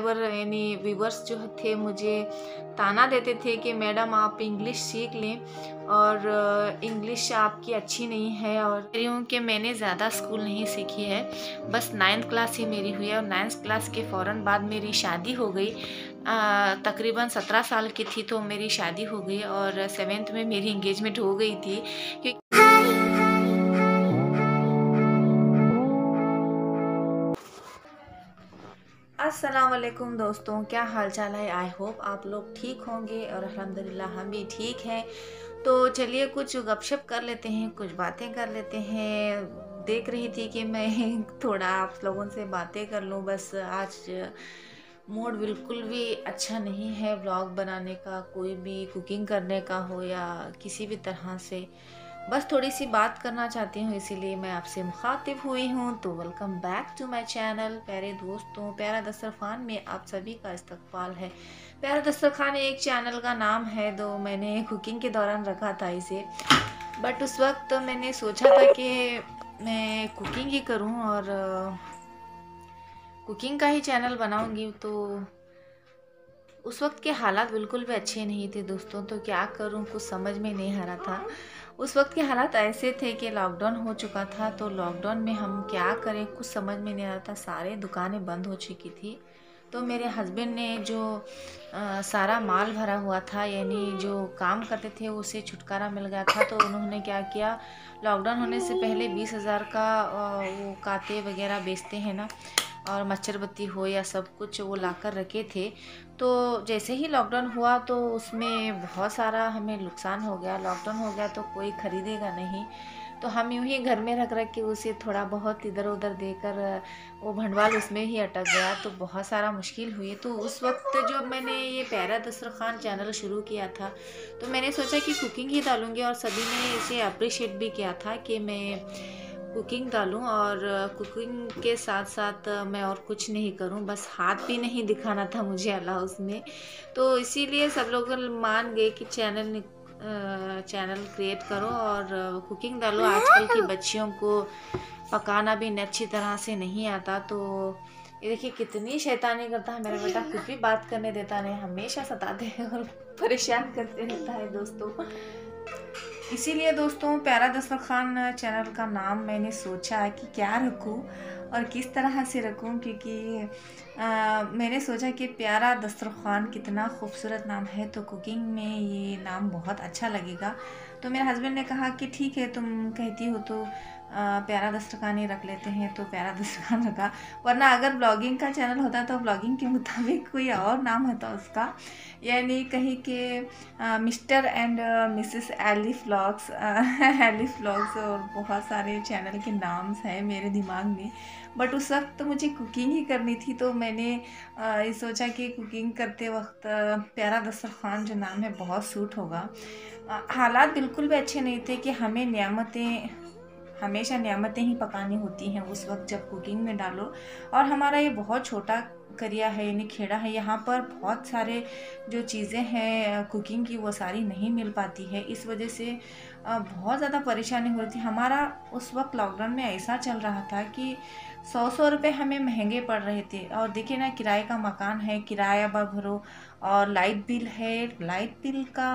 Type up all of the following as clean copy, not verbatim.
Subscriber यानी viewers जो थे मुझे ताना देते थे कि मैडम आप इंग्लिश सीख लें और इंग्लिश आपकी अच्छी नहीं है। और कह रही हूँ कि मैंने ज़्यादा स्कूल नहीं सीखी है, बस 9th क्लास ही मेरी हुई है और 9th क्लास के फ़ौरन बाद मेरी शादी हो गई। तकरीबन 17 साल की थी तो मेरी शादी हो गई और 7th में मेरी इंगेजमेंट हो गई थी। अस्सलाम वालेकुम दोस्तों, क्या हाल चाल है। आई होप आप लोग ठीक होंगे और अल्हम्दुलिल्लाह हम भी ठीक हैं। तो चलिए कुछ गपशप कर लेते हैं, कुछ बातें कर लेते हैं। देख रही थी कि मैं थोड़ा आप लोगों से बातें कर लूँ। बस आज मूड बिल्कुल भी अच्छा नहीं है व्लॉग बनाने का, कोई भी कुकिंग करने का हो या किसी भी तरह से। बस थोड़ी सी बात करना चाहती हूँ, इसीलिए मैं आपसे मुखातिब हुई हूँ। तो welcome back to my channel. प्यारे दोस्तों, प्यारा दस्तरखान में आप सभी का इस्तकबाल है। प्यारा दस्तरखान एक चैनल का नाम है, तो मैंने कुकिंग के दौरान रखा था इसे। बट उस वक्त मैंने सोचा था कि मैं कुकिंग ही करूँ और कुकिंग का ही चैनल बनाऊँगी। तो उस वक्त के हालात बिल्कुल भी अच्छे नहीं थे दोस्तों, तो क्या करूं कुछ समझ में नहीं आ रहा था। उस वक्त के हालात ऐसे थे कि लॉकडाउन हो चुका था, तो लॉकडाउन में हम क्या करें कुछ समझ में नहीं आ रहा था। सारे दुकानें बंद हो चुकी थी। तो मेरे हस्बैंड ने जो सारा माल भरा हुआ था, यानी जो काम करते थे उसे छुटकारा मिल गया था। तो उन्होंने क्या किया, लॉकडाउन होने से पहले 20,000 का वो कांटे वगैरह बेचते हैं ना, और मच्छर बत्ती हो या सब कुछ वो लाकर रखे थे। तो जैसे ही लॉकडाउन हुआ तो उसमें बहुत सारा हमें नुकसान हो गया। लॉकडाउन हो गया तो कोई ख़रीदेगा नहीं, तो हम यूँ ही घर में रख रख के उसे थोड़ा बहुत इधर उधर देकर वो भंडवाल उसमें ही अटक गया, तो बहुत सारा मुश्किल हुई। तो उस वक्त जब मैंने ये प्यारा दस्तरखान चैनल शुरू किया था, तो मैंने सोचा कि कुकिंग ही डालूँगी और सभी ने इसे अप्रिशिएट भी किया था कि मैं कुकिंग डालूं और कुकिंग के साथ साथ मैं और कुछ नहीं करूं, बस हाथ भी नहीं दिखाना था मुझे अल्लाह उसमें। तो इसीलिए सब लोग मान गए कि चैनल क्रिएट करो और कुकिंग डालो। आजकल की बच्चियों को पकाना भी अच्छी तरह से नहीं आता। तो ये देखिए कितनी शैतानी करता है मेरा बेटा, कुछ भी बात करने देता नहीं, हमेशा सताते हैं और परेशान करते रहता है दोस्तों। इसीलिए दोस्तों प्यारा दस्तरखान चैनल का नाम मैंने सोचा कि क्या रखूं और किस तरह से रखूं, क्योंकि मैंने सोचा कि प्यारा दस्तरखान कितना खूबसूरत नाम है, तो कुकिंग में ये नाम बहुत अच्छा लगेगा। तो मेरे हस्बैंड ने कहा कि ठीक है तुम कहती हो तो प्यारा दस्तरखान ही रख लेते हैं, तो प्यारा दस्तरखान रखा। वरना अगर ब्लॉगिंग का चैनल होता तो ब्लॉगिंग के मुताबिक कोई और नाम होता उसका, यानी कहीं के mister and Mrs elif vlogs elif vlogs, और बहुत सारे चैनल के नाम्स हैं मेरे दिमाग में। बट उस वक्त तो मुझे कुकिंग ही करनी थी, तो मैंने ये सोचा कि कुकिंग करते वक्त प्यारा दस्तरखान जो नाम है बहुत सूट होगा। हालात बिल्कुल भी अच्छे नहीं थे कि हमें हमेशा नियामतें ही पकानी होती हैं उस वक्त जब कुकिंग में डालो। और हमारा ये बहुत छोटा करिया है, यानी खेड़ा है, यहाँ पर बहुत सारे जो चीज़ें हैं कुकिंग की वो सारी नहीं मिल पाती है। इस वजह से बहुत ज़्यादा परेशानी हो रही थी। हमारा उस वक्त लॉकडाउन में ऐसा चल रहा था कि 100 रुपये हमें महंगे पड़ रहे थे। और देखिए ना, किराए का मकान है, किराया भरो, और लाइट बिल है, लाइट बिल का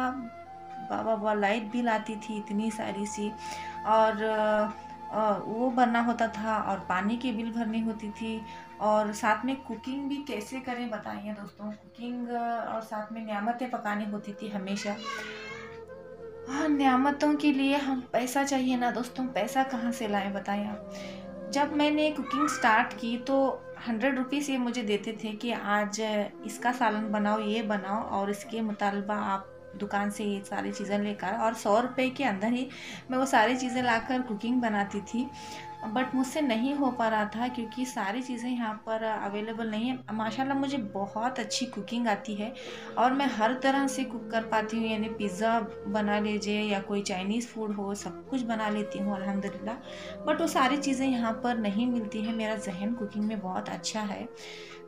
वाह लाइट बिल आती थी इतनी सारी सी, और वो भरना होता था, और पानी की बिल भरनी होती थी, और साथ में कुकिंग भी कैसे करें बताइए दोस्तों। कुकिंग और साथ में नियामतें पकानी होती थी हमेशा। हाँ, नियामतों के लिए हम पैसा चाहिए ना दोस्तों, पैसा कहाँ से लाएं बताएं आप। जब मैंने कुकिंग स्टार्ट की तो 100 रुपीज़ ये मुझे देते थे कि आज इसका सालन बनाओ, ये बनाओ, और इसके मुतालबा आप दुकान से ये सारी चीज़ें लेकर, और 100 रुपये के अंदर ही मैं वो सारी चीज़ें लाकर कुकिंग बनाती थी। बट मुझसे नहीं हो पा रहा था क्योंकि सारी चीज़ें यहाँ पर अवेलेबल नहीं है। माशाल्लाह मुझे बहुत अच्छी कुकिंग आती है और मैं हर तरह से कुक कर पाती हूँ, यानी पिज़्ज़ा बना लीजिए या कोई चाइनीज़ फूड हो, सब कुछ बना लेती हूँ अल्हम्दुलिल्लाह। बट वो सारी चीज़ें यहाँ पर नहीं मिलती हैं। मेरा जहन कुकिंग में बहुत अच्छा है,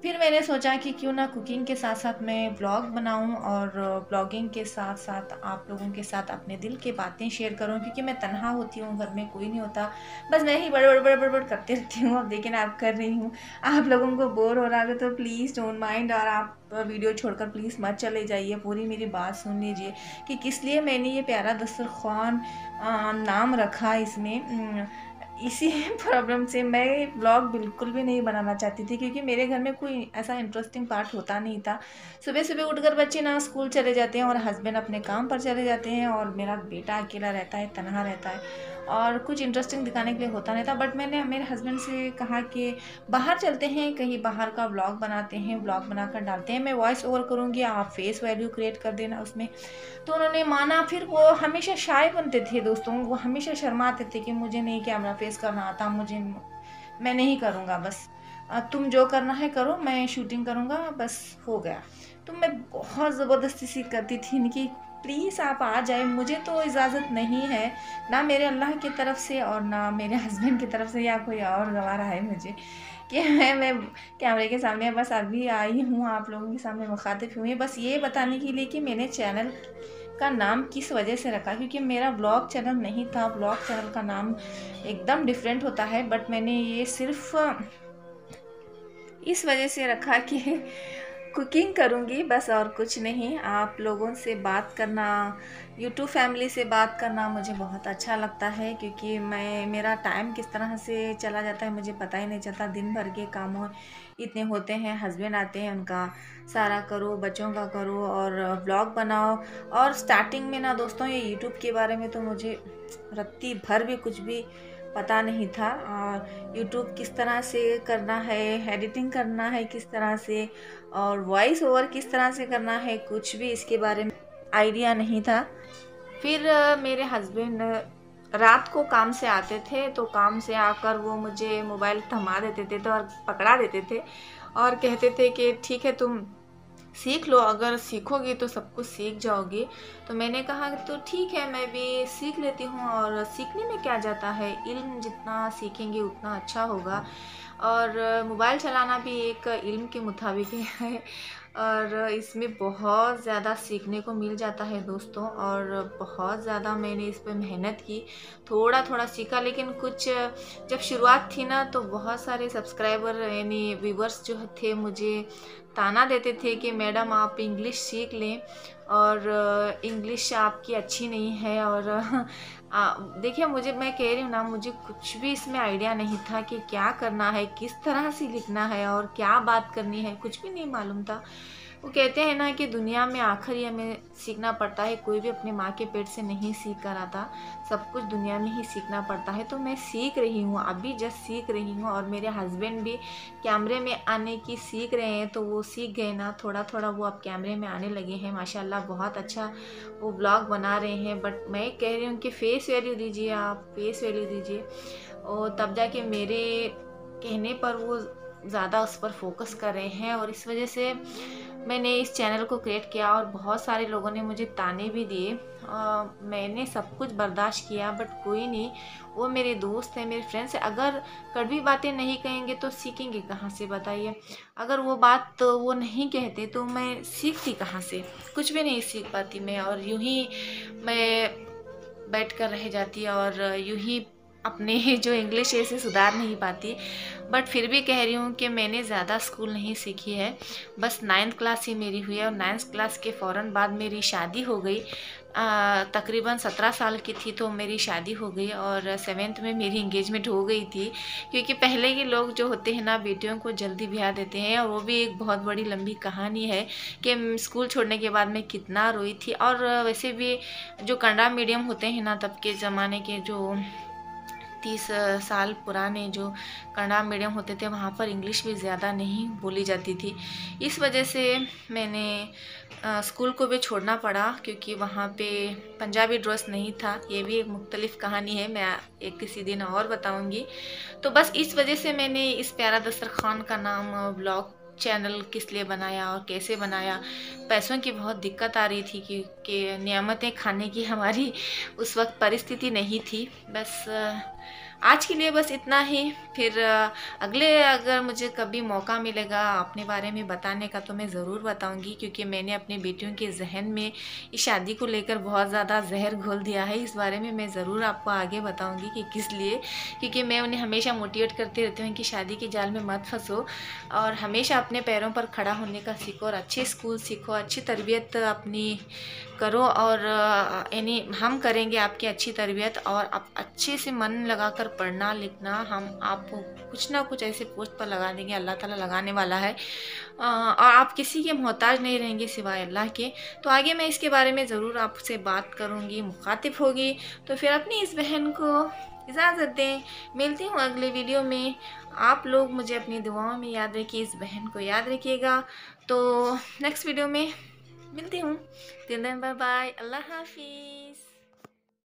फिर मैंने सोचा कि क्यों ना कुकिंग के साथ साथ मैं ब्लॉग बनाऊं और ब्लॉगिंग के साथ साथ आप लोगों के साथ अपने दिल की बातें शेयर करूं, क्योंकि मैं तन्हा होती हूँ, घर में कोई नहीं होता, बस मैं ही बड़ करती रहती हूँ। अब लेकिन आप कर रही हूँ, आप लोगों को बोर हो रहा है तो प्लीज़ डोंट माइंड, और आप वीडियो छोड़कर प्लीज़ मत चले जाइए, पूरी मेरी बात सुन लीजिए कि किस लिए मैंने ये प्यारा दस्तरखान नाम रखा इसमें। इसी प्रॉब्लम से मैं ब्लॉग बिल्कुल भी नहीं बनाना चाहती थी, क्योंकि मेरे घर में कोई ऐसा इंटरेस्टिंग पार्ट होता नहीं था। सुबह सुबह उठकर बच्चे ना स्कूल चले जाते हैं और हस्बैंड अपने काम पर चले जाते हैं और मेरा बेटा अकेला रहता है, तनहा रहता है, और कुछ इंटरेस्टिंग दिखाने के लिए होता नहीं था। बट मैंने मेरे हस्बैंड से कहा कि बाहर चलते हैं, कहीं बाहर का व्लॉग बनाते हैं, व्लॉग बनाकर डालते हैं, मैं वॉइस ओवर करूँगी, आप फेस वैल्यू क्रिएट कर देना उसमें। तो उन्होंने माना। फिर वो हमेशा शाय बनते थे दोस्तों, वो हमेशा शर्माते थे कि मुझे नहीं कैमरा फेस करना आता, मैं नहीं करूँगा, बस तुम जो करना है करो, मैं शूटिंग करूँगा, बस हो गया। तो मैं बहुत ज़बरदस्ती सी करती थी इनकी, प्लीज़ आप आ जाए, मुझे तो इजाज़त नहीं है, ना मेरे अल्लाह की तरफ से और ना मेरे हस्बैंड की तरफ से, या कोई और गवा रहा है मुझे कि मैं कैमरे के सामने बस अभी आई हूँ, आप लोगों के सामने मुखातिब हुई, बस ये बताने के लिए कि मैंने चैनल का नाम किस वजह से रखा, क्योंकि मेरा ब्लॉग चैनल नहीं था। ब्लॉग चैनल का नाम एकदम डिफरेंट होता है, बट मैंने ये सिर्फ इस वजह से रखा कि कुकिंग करूँगी बस, और कुछ नहीं। आप लोगों से बात करना, यूट्यूब फैमिली से बात करना मुझे बहुत अच्छा लगता है, क्योंकि मेरा टाइम किस तरह से चला जाता है मुझे पता ही नहीं चलता। दिन भर के कामों इतने होते हैं, हस्बैंड आते हैं, उनका सारा करो, बच्चों का करो और ब्लॉग बनाओ। और स्टार्टिंग में ना दोस्तों, ये यूट्यूब के बारे में तो मुझे रत्ती भर भी कुछ भी पता नहीं था। और यूट्यूब किस तरह से करना है, एडिटिंग करना है किस तरह से, और वॉइस ओवर किस तरह से करना है, कुछ भी इसके बारे में आइडिया नहीं था। फिर मेरे हस्बैंड रात को काम से आते थे, तो काम से आकर वो मुझे मोबाइल थमा देते थे, तो और पकड़ा देते थे और कहते थे कि ठीक है तुम सीख लो, अगर सीखोगी तो सब कुछ सीख जाओगी। तो मैंने कहा तो ठीक है, मैं भी सीख लेती हूँ, और सीखने में क्या जाता है, इल्म जितना सीखेंगे उतना अच्छा होगा। और मोबाइल चलाना भी एक इल्म के मुताबिक है, और इसमें बहुत ज़्यादा सीखने को मिल जाता है दोस्तों। और बहुत ज़्यादा मैंने इस पर मेहनत की, थोड़ा थोड़ा सीखा, लेकिन कुछ जब शुरुआत थी ना, तो बहुत सारे सब्सक्राइबर यानी व्यूवर्स जो थे मुझे ताना देते थे कि मैडम आप इंग्लिश सीख लें, और इंग्लिश आपकी अच्छी नहीं है। और देखिए, मैं कह रही हूँ ना, मुझे कुछ भी इसमें आइडिया नहीं था कि क्या करना है, किस तरह से लिखना है और क्या बात करनी है, कुछ भी नहीं मालूम था। वो कहते हैं ना कि दुनिया में आखिर ही हमें सीखना पड़ता है, कोई भी अपने माँ के पेट से नहीं सीख कर आता, सब कुछ दुनिया में ही सीखना पड़ता है। तो मैं सीख रही हूँ, अभी जस्ट सीख रही हूँ, और मेरे हस्बैंड भी कैमरे में आने की सीख रहे हैं, तो वो सीख गए ना, थोड़ा थोड़ा वो अब कैमरे में आने लगे हैं माशाल्लाह, बहुत अच्छा वो ब्लॉग बना रहे हैं। बट मैं कह रही हूँ कि फेस वैल्यू दीजिए, आप फेस वैल्यू दीजिए, और तब जाके मेरे कहने पर वो ज़्यादा उस पर फोकस कर रहे हैं। और इस वजह से मैंने इस चैनल को क्रिएट किया, और बहुत सारे लोगों ने मुझे ताने भी दिए, मैंने सब कुछ बर्दाश्त किया, बट कोई नहीं, वो मेरे दोस्त हैं, मेरे फ्रेंड्स हैं, अगर कड़वी बातें नहीं कहेंगे तो सीखेंगे कहाँ से बताइए। अगर वो बात तो वो नहीं कहते तो मैं सीखती कहाँ से, कुछ भी नहीं सीख पाती मैं, और यूं ही मैं बैठ कर रह जाती, और यूं ही अपने जो इंग्लिश है इसे सुधार नहीं पाती। बट फिर भी कह रही हूँ कि मैंने ज़्यादा स्कूल नहीं सीखी है, बस 9th क्लास ही मेरी हुई है, और 9th क्लास के फ़ौरन बाद मेरी शादी हो गई। तकरीबन 17 साल की थी तो मेरी शादी हो गई, और 7th में मेरी इंगेजमेंट हो गई थी, क्योंकि पहले के लोग जो होते हैं ना, बेटियों को जल्दी ब्याह देते हैं, और वो भी एक बहुत बड़ी लंबी कहानी है कि स्कूल छोड़ने के बाद मैं कितना रोई थी। और वैसे भी जो कन्नड़ा मीडियम होते हैं ना, तब के ज़माने के जो 30 साल पुराने जो कन्नड़ा मीडियम होते थे, वहाँ पर इंग्लिश भी ज़्यादा नहीं बोली जाती थी। इस वजह से मैंने स्कूल को भी छोड़ना पड़ा, क्योंकि वहाँ पे पंजाबी ड्रेस नहीं था। ये भी एक मुख्तलिफ कहानी है, मैं एक किसी दिन और बताऊँगी। तो बस इस वजह से मैंने इस प्यारा दस्तरखान का नाम ब्लॉग चैनल किस लिए बनाया और कैसे बनाया। पैसों की बहुत दिक्कत आ रही थी, कि नियामतें खाने की हमारी उस वक्त परिस्थिति नहीं थी। बस आज के लिए बस इतना ही। फिर अगले अगर मुझे कभी मौका मिलेगा अपने बारे में बताने का तो मैं ज़रूर बताऊंगी, क्योंकि मैंने अपनी बेटियों के जहन में इस शादी को लेकर बहुत ज़्यादा जहर घोल दिया है। इस बारे में मैं ज़रूर आपको आगे बताऊंगी कि किस लिए, क्योंकि मैं उन्हें हमेशा मोटिवेट करती रहती हूँ कि शादी के जाल में मत फंसो और हमेशा अपने पैरों पर खड़ा होने का सीखो और अच्छे स्कूल सीखो, अच्छी तरबियत अपनी करो और यानी हम करेंगे आपकी अच्छी तरबियत और आप अच्छे से मन लगाकर पढ़ना लिखना, हम आपको कुछ ना कुछ ऐसे पोस्ट पर लगा देंगे, अल्लाह ताला लगाने वाला है और आप किसी के मोहताज नहीं रहेंगे सिवाय अल्लाह के। तो आगे मैं इसके बारे में ज़रूर आपसे बात करूँगी, मुखातिब होगी। तो फिर अपनी इस बहन को इजाज़त दें, मिलती हूँ अगले वीडियो में। आप लोग मुझे अपनी दुआओं में याद रखिए, इस बहन को याद रखिएगा। तो नेक्स्ट वीडियो में मिलती हूँ। टिल देन बाय बाय, अल्लाह हाफिज़।